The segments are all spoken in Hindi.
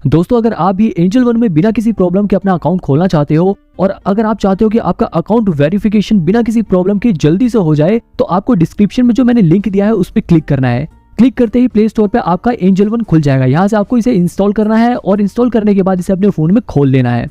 दोस्तों अगर आप भी एंजल वन में बिना किसी प्रॉब्लम के अपना अकाउंट खोलना चाहते हो और अगर आप चाहते हो कि आपका अकाउंट वेरिफिकेशन बिना किसी प्रॉब्लम के जल्दी से हो जाए, तो आपको डिस्क्रिप्शन में जो मैंने लिंक दिया है उस पर क्लिक करना है। क्लिक करते ही प्ले स्टोर पे आपका एंजल वन खुल जाएगा। यहाँ से आपको इसे इंस्टॉल करना है और इंस्टॉल करने के बाद इसे अपने फोन में खोल लेना है।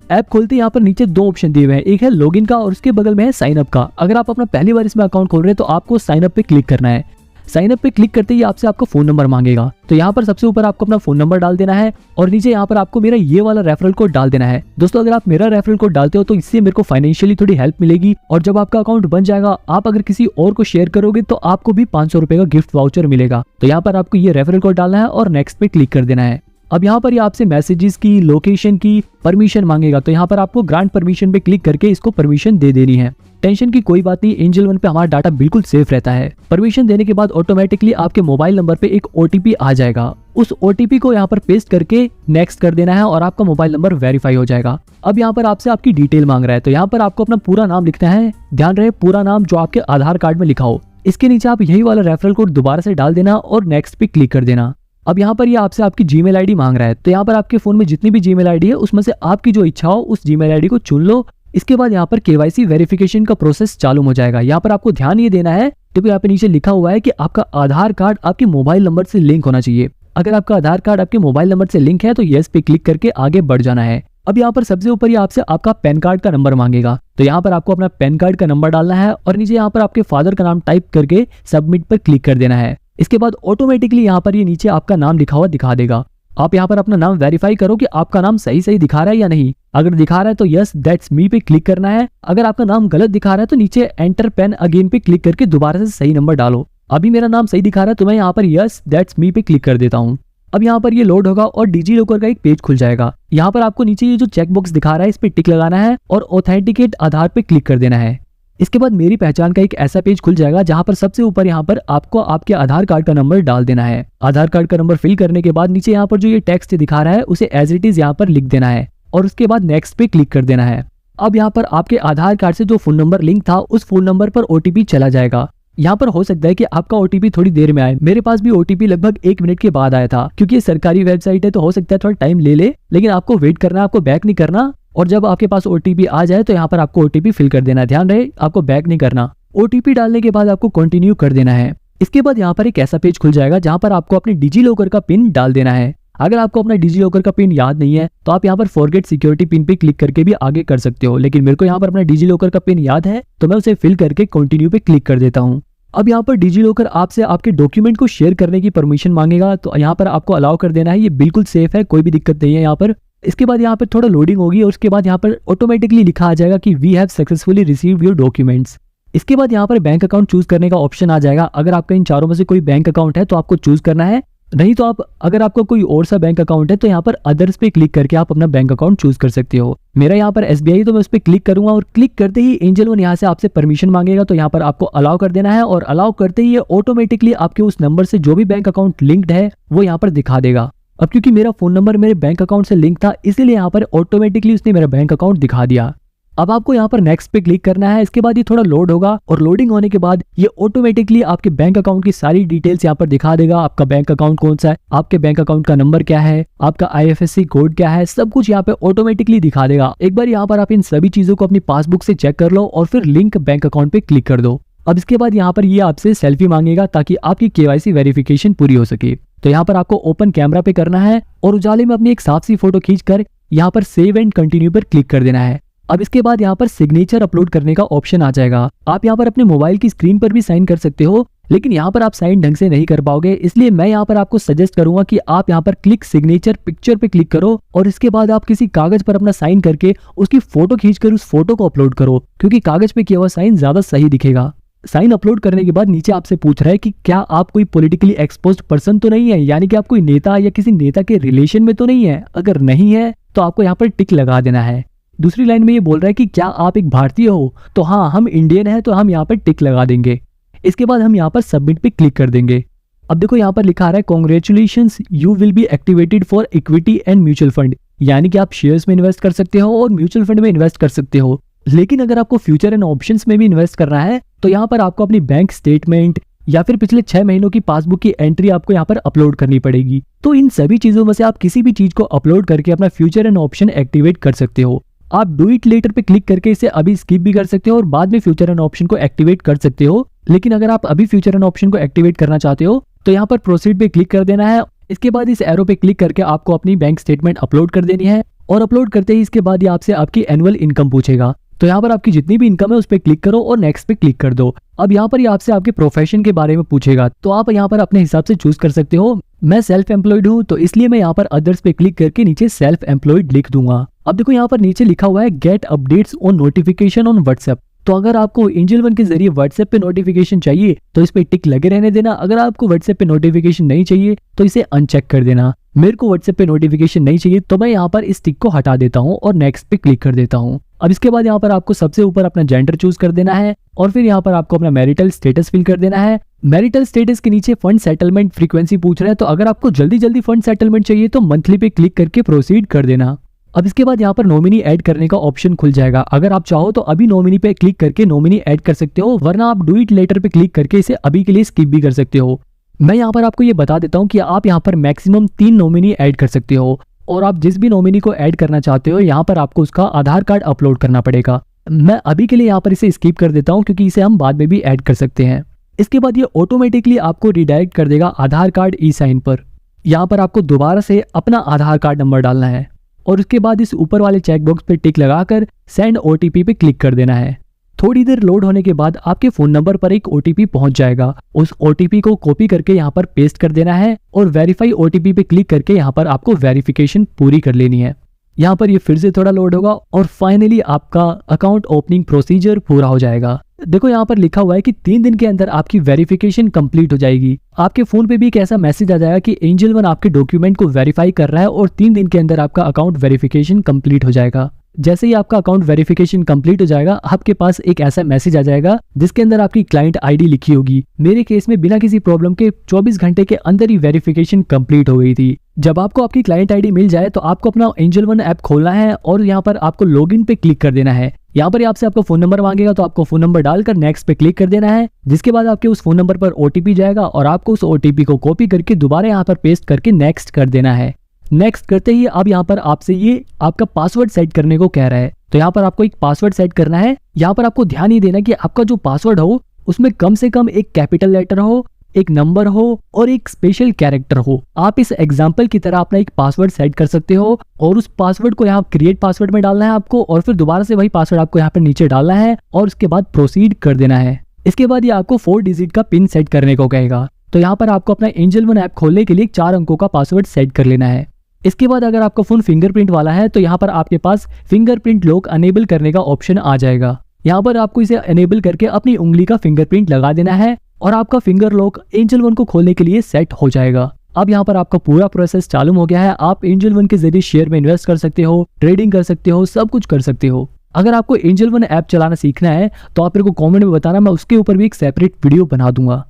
ऐप खोलते ही यहाँ पर नीचे दो ऑप्शन दिए हुए हैं, एक है लॉगिन का और उसके बगल में है साइन अप का। अगर आप अपना पहली बार इसमें अकाउंट खोल रहे हैं तो आपको साइन अप पे क्लिक करना है। साइन अप पे क्लिक करते ही आपसे आपका फोन नंबर मांगेगा, तो यहाँ पर सबसे ऊपर आपको अपना फोन नंबर डाल देना है और नीचे यहाँ पर आपको मेरा ये वाला रेफरल कोड डाल देना है। दोस्तों अगर आप मेरा रेफरल कोड डालते हो तो इससे मेरे को फाइनेंशियली थोड़ी हेल्प मिलेगी और जब आपका अकाउंट बन जाएगा, आप अगर किसी और को शेयर करोगे तो आपको भी 500 रुपए का गिफ्ट वाउचर मिलेगा। तो यहाँ पर आपको ये रेफरल कोड डालना है और नेक्स्ट पे क्लिक कर देना है। अब यहाँ पर ये आपसे मैसेजेस की, लोकेशन की परमिशन मांगेगा, तो यहाँ पर आपको ग्रांट परमिशन पे क्लिक करके इसको परमिशन दे देनी है। टेंशन की कोई बात नहीं, एंजल वन पे हमारा डाटा बिल्कुल सेफ रहता है। परमिशन देने के बाद ऑटोमेटिकली आपके मोबाइल नंबर पे एक ओटीपी आ जाएगा। उस ओटीपी को यहाँ पर पेस्ट करके नेक्स्ट कर देना है और आपका मोबाइल नंबर वेरीफाई हो जाएगा। अब यहाँ पर आपसे आपकी डिटेल मांग रहा है, तो यहाँ पर आपको अपना पूरा नाम लिखना है। ध्यान रहे पूरा नाम जो आपके आधार कार्ड में लिखा हो। इसके नीचे आप यही वाला रेफरल कोड दोबारा से डाल देना और नेक्स्ट पे क्लिक कर देना। अब यहाँ पर ये आपसे आपकी जीमेल आईडी मांग रहा है, तो यहाँ पर आपके फोन में जितनी भी जीमेल आईडी है उसमें से आपकी जो इच्छा हो उस जीमेल आईडी को चुन लो। इसके बाद यहाँ पर केवाईसी वेरिफिकेशन का प्रोसेस चालू हो जाएगा। यहाँ पर आपको ध्यान ये देना है, देखो यहाँ पे नीचे लिखा हुआ है कि आपका आधार कार्ड आपके मोबाइल नंबर से लिंक होना चाहिए। अगर आपका आधार कार्ड आपके मोबाइल नंबर से लिंक है तो यस पे क्लिक करके आगे बढ़ जाना है। अब यहाँ पर सबसे ऊपर ये आपसे आपका पैन कार्ड का नंबर मांगेगा, तो यहाँ पर आपको अपना पैन कार्ड का नंबर डालना है और नीचे यहाँ पर आपके फादर का नाम टाइप करके सबमिट पर क्लिक कर देना है। इसके बाद ऑटोमेटिकली यहाँ पर ये नीचे आपका नाम लिखा हुआ दिखा देगा। आप यहाँ पर अपना नाम वेरीफाई करो कि आपका नाम सही दिखा रहा है या नहीं। अगर दिखा रहा है तो यस दैट्स मी पे क्लिक करना है। अगर आपका नाम गलत दिखा रहा है तो नीचे एंटर पेन अगेन पे क्लिक करके दोबारा से सही नंबर डालो। अभी मेरा नाम सही दिखा रहा है तो मैं यहाँ पर यस दैट्स मी पे क्लिक कर देता हूँ। अब यहाँ पर ये लोड होगा और डिजी लॉकर का एक पेज खुल जाएगा। यहाँ पर आपको नीचे ये जो चेक बॉक्स दिखा रहा है इस पे टिक लगाना है और ऑथेंटिकेट आधार पे क्लिक कर देना है। इसके बाद मेरी पहचान का एक ऐसा पेज खुल जाएगा जहां पर सबसे ऊपर यहाँ पर आपको आपके आधार कार्ड का नंबर डाल देना है। आधार कार्ड का नंबर फिल करने के बाद नीचे यहाँ पर जो ये टेक्स्ट दिखा रहा है उसे एज इट इज यहाँ पर लिख देना है और उसके बाद नेक्स्ट पे क्लिक कर देना है। अब यहाँ पर आपके आधार कार्ड से जो फोन नंबर लिंक था उस फोन नंबर पर ओटीपी चला जाएगा। यहाँ पर हो सकता है कि आपका ओटीपी थोड़ी देर में आए। मेरे पास भी ओटीपी लगभग 1 मिनट के बाद आया था। क्योंकि ये सरकारी वेबसाइट है तो हो सकता है थोड़ा टाइम ले ले, लेकिन आपको वेट करना है, आपको बैक नहीं करना। और जब आपके पास ओटीपी आ जाए तो यहाँ पर आपको ओटीपी फिल कर देना है। ध्यान रहे आपको बैक नहीं करना। ओटीपी डालने के बाद आपको कंटिन्यू कर देना है। इसके बाद यहाँ पर एक ऐसा पेज खुल जाएगा जहाँ पर आपको अपने डिजी लॉकर का पिन डाल देना है। अगर आपको अपना डिजी लॉकर का पिन याद नहीं है तो आप यहाँ पर फॉरगेट सिक्योरिटी पिन पे क्लिक करके भी आगे कर सकते हो, लेकिन मेरे को यहाँ पर अपना डिजी लॉकर का पिन याद है तो मैं उसे फिल करके कंटिन्यू पे क्लिक कर देता हूँ। अब यहाँ पर डिजी लॉकर आपसे आपके डॉक्यूमेंट को शेयर करने की परमिशन मांगेगा, तो यहाँ पर आपको अलाउ कर देना है। ये बिल्कुल सेफ है, कोई भी दिक्कत नहीं है यहाँ पर। इसके बाद यहाँ पर थोड़ा लोडिंग होगी और उसके बाद यहाँ पर ऑटोमेटिकली लिखा आ जाएगा कि we have successfully received your documents. इसके बाद यहाँ पर बैंक अकाउंट चूज करने का ऑप्शन आ जाएगा। अगर आपका इन चारों में से कोई बैंक अकाउंट है तो आपको चूज करना है, नहीं तो आप अगर आपका कोई और सा बैंक अकाउंट है तो यहाँ पर अदर्स पे क्लिक करके आप अपना बैंक अकाउंट चूज कर सकते हो। मेरा यहाँ पर एसबीआई तो मैं उस पर क्लिक करूंगा और क्लिक करते ही एंजल वन यहाँ से आपसे परमिशन मांगेगा, तो यहाँ पर आपको अलाउ कर देना है और अलाउ करते ही ये ऑटोमेटिकली आपके उस नंबर से जो भी बैंक अकाउंट लिंक्ड है वो यहाँ पर दिखा देगा। अब क्योंकि मेरा फोन नंबर मेरे बैंक अकाउंट से लिंक था इसलिए यहाँ पर ऑटोमेटिकली उसने मेरा बैंक अकाउंट दिखा दिया। अब आपको यहाँ पर नेक्स्ट पे क्लिक करना है। इसके बाद ये थोड़ा लोड होगा और लोडिंग होने के बाद ये ऑटोमेटिकली आपके बैंक अकाउंट की सारी डिटेल्स यहाँ पर दिखा देगा। आपका बैंक अकाउंट कौन सा है, आपके बैंक अकाउंट का नंबर क्या है, आपका IFSC कोड क्या है, सब कुछ यहाँ पे ऑटोमेटिकली दिखा देगा। एक बार यहाँ पर आप इन सभी चीजों को अपनी पासबुक से चेक कर लो और फिर लिंक बैंक अकाउंट पे क्लिक कर दो। अब इसके बाद यहाँ पर ये आपसे सेल्फी मांगेगा ताकि आपकी KYC वेरिफिकेशन पूरी हो सके। तो यहाँ पर आपको ओपन कैमरा पे करना है और उजाले में अपनी एक साफ सी फोटो खींचकर यहाँ पर सेव एंड कंटिन्यू पर क्लिक कर देना है। अब इसके बाद यहाँ पर सिग्नेचर अपलोड करने का ऑप्शन आ जाएगा। आप यहाँ पर अपने मोबाइल की स्क्रीन पर भी साइन कर सकते हो, लेकिन यहाँ पर आप साइन ढंग से नहीं कर पाओगे, इसलिए मैं यहाँ पर आपको सजेस्ट करूंगा कि आप यहाँ पर क्लिक सिग्नेचर पिक्चर पे क्लिक करो और इसके बाद आप किसी कागज पर अपना साइन करके उसकी फोटो खींचकर उस फोटो को अपलोड करो, क्योंकि कागज पे किया हुआ साइन ज्यादा सही दिखेगा। साइन अपलोड करने के बाद नीचे आपसे पूछ रहा है कि क्या आप कोई पॉलिटिकली एक्सपोज्ड पर्सन तो नहीं है, यानी कि आप कोई नेता या किसी नेता के रिलेशन में तो नहीं है। अगर नहीं है तो आपको यहाँ पर टिक लगा देना है। दूसरी लाइन में ये बोल रहा है कि क्या आप एक भारतीय हो, तो हाँ हम इंडियन है तो हम यहाँ पर टिक लगा देंगे। इसके बाद हम यहाँ पर सबमिट पे क्लिक कर देंगे। अब देखो यहाँ पर लिखा आ रहा है congratulations you will be activated for equity and mutual fund, यानी कि आप शेयर्स में इन्वेस्ट कर सकते हो और म्यूचुअल फंड में इन्वेस्ट कर सकते हो। लेकिन अगर आपको फ्यूचर एंड ऑप्शंस में भी इन्वेस्ट करना है तो यहाँ पर आपको अपनी बैंक स्टेटमेंट, या फिर पिछले 6 महीनों की पासबुक की एंट्री आपको यहाँ पर अपलोड करनी पड़ेगी। तो इन सभी चीजों में से आप किसी भी चीज को अपलोड करके अपना फ्यूचर एंड ऑप्शन एक्टिवेट कर सकते हो। आप डू इट लेटर पे क्लिक करके इसे अभी स्किप भी कर सकते हो और बाद में फ्यूचर एंड ऑप्शन को एक्टिवेट कर सकते हो। लेकिन अगर आप अभी फ्यूचर एंड ऑप्शन को एक्टिवेट करना चाहते हो तो यहाँ पर प्रोसीड पे क्लिक कर देना है। इसके बाद इस एरो पे क्लिक करके आपको अपनी बैंक स्टेटमेंट अपलोड कर देनी है और अपलोड करते ही इसके बाद ये आपसे आपकी एनुअल इनकम पूछेगा। तो यहाँ पर आपकी जितनी भी इनकम है उस पर क्लिक करो और नेक्स्ट पे क्लिक कर दो। अब यहाँ पर ये आपसे आपके प्रोफेशन के बारे में पूछेगा, तो आप यहाँ पर अपने हिसाब से चूज कर सकते हो। मैं सेल्फ एम्प्लॉयड हूँ तो इसलिए मैं यहाँ पर अदर्स पे क्लिक करके नीचे सेल्फ एम्प्लॉयड लिख दूंगा। अब देखो यहाँ पर नीचे लिखा हुआ है gate updates on notification on WhatsApp. तो अगर आपको एंजल वन के जरिए व्हाट्सएप पे नोटिफिकेशन चाहिए तो इस पे टिक लगे रहने देना। अगर आपको व्हाट्सएप पे नोटिफिकेशन नहीं चाहिए तो इसे अनचेक कर देना। मेरे को व्हाट्सएप पे नोटिफिकेशन नहीं चाहिए तो मैं यहाँ पर इस टिक को हटा देता हूँ और नेक्स्ट पे क्लिक कर देता हूँ। अब इसके बाद यहाँ पर आपको सबसे ऊपर अपना जेंडर चूज कर देना है और फिर यहाँ पर आपको अपना मैरिटल स्टेटस फिल कर देना है। मैरिटल स्टेटस के नीचे फंड सेटलमेंट फ्रीक्वेंसी पूछ रहा है, तो अगर आपको जल्दी जल्दी फंड सेटलमेंट चाहिए तो मंथली पे क्लिक करके प्रोसीड कर देना। अब इसके बाद यहाँ पर नॉमिनी ऐड करने का ऑप्शन खुल जाएगा। अगर आप चाहो तो अभी नॉमिनी पे क्लिक करके नॉमिनी ऐड कर सकते हो, वरना आप डू इट लेटर पे क्लिक करके इसे अभी के लिए स्किप भी कर सकते हो। मैं यहाँ पर आपको ये बता देता हूँ कि आप यहाँ पर मैक्सिमम 3 नॉमिनी ऐड कर सकते हो और आप जिस भी नॉमिनी को ऐड करना चाहते हो यहाँ पर आपको उसका आधार कार्ड अपलोड करना पड़ेगा। मैं अभी के लिए यहाँ पर इसे स्किप कर देता हूँ क्योंकि इसे हम बाद में भी ऐड कर सकते हैं। इसके बाद ये ऑटोमेटिकली आपको रिडायरेक्ट कर देगा आधार कार्ड ई साइन पर। यहाँ पर आपको दोबारा से अपना आधार कार्ड नंबर डालना है और उसके बाद इस ऊपर वाले चेकबॉक्स पे टिक लगाकर सेंड ओटीपी पे क्लिक कर देना है। थोड़ी देर लोड होने के बाद आपके फोन नंबर पर एक ओटीपी पहुंच जाएगा। उस ओटीपी को कॉपी करके यहाँ पर पेस्ट कर देना है और वेरीफाई ओटीपी पे क्लिक करके यहाँ पर आपको वेरिफिकेशन पूरी कर लेनी है। यहाँ पर ये फिर से थोड़ा लोड होगा और फाइनली आपका अकाउंट ओपनिंग प्रोसीजर पूरा हो जाएगा। देखो यहाँ पर लिखा हुआ है कि 3 दिन के अंदर आपकी वेरिफिकेशन कंप्लीट हो जाएगी। आपके फोन पे भी एक ऐसा मैसेज आ जाएगा कि एंजल वन आपके डॉक्यूमेंट को वेरीफाई कर रहा है और 3 दिन के अंदर आपका अकाउंट वेरिफिकेशन कंप्लीट हो जाएगा। जैसे ही आपका अकाउंट वेरिफिकेशन कंप्लीट हो जाएगा आपके पास एक ऐसा मैसेज आ जाएगा जिसके अंदर आपकी क्लाइंट आईडी लिखी होगी। मेरे केस में बिना किसी प्रॉब्लम के 24 घंटे के अंदर ही वेरिफिकेशन कंप्लीट हो गई थी। जब आपको आपकी क्लाइंट आईडी मिल जाए तो आपको अपना एंजल वन ऐप खोलना है और यहाँ पर आपको लॉगिन पे क्लिक कर देना है। यहाँ पर आपसे आपका फोन नंबर मांगेगा तो आपको फोन नंबर डालकर नेक्स्ट पे क्लिक कर देना है, जिसके बाद आपके उस फोन नंबर पर ओटीपी जाएगा और आपको उस ओटीपी को कॉपी करके दोबारा यहाँ पर पेस्ट करके नेक्स्ट कर देना है। नेक्स्ट करते ही अब यहाँ पर आपसे ये आपका पासवर्ड सेट करने को कह रहा है, तो यहाँ पर आपको एक पासवर्ड सेट करना है। यहाँ पर आपको ध्यान ही देना कि आपका जो पासवर्ड हो उसमें कम से कम एक कैपिटल लेटर हो, एक नंबर हो और एक स्पेशल कैरेक्टर हो। आप इस एग्जाम्पल की तरह अपना एक पासवर्ड सेट कर सकते हो और उस पासवर्ड को यहाँ क्रिएट पासवर्ड में डालना है आपको और फिर दोबारा से वही पासवर्ड आपको यहाँ पर नीचे डालना है और उसके बाद प्रोसीड कर देना है। इसके बाद ये आपको 4 डिजिट का पिन सेट करने को कहेगा, तो यहाँ पर आपको अपना एंजल वन ऐप खोलने के लिए 4 अंकों का पासवर्ड सेट कर लेना है। इसके बाद अगर आपका फोन फिंगरप्रिंट वाला है तो यहाँ पर आपके पास फिंगरप्रिंट लॉक अनेबल करने का ऑप्शन आ जाएगा। यहाँ पर आपको इसे अनेबल करके अपनी उंगली का फिंगरप्रिंट लगा देना है और आपका फिंगर लॉक एंजल वन को खोलने के लिए सेट हो जाएगा। अब यहाँ पर आपका पूरा प्रोसेस चालू हो गया है। आप एंजल वन के जरिए शेयर में इन्वेस्ट कर सकते हो, ट्रेडिंग कर सकते हो, सब कुछ कर सकते हो। अगर आपको एंजल वन ऐप चलाना सीखना है तो आप मेरे को कमेंट में बताना, मैं उसके ऊपर भी एक सेपरेट वीडियो बना दूंगा।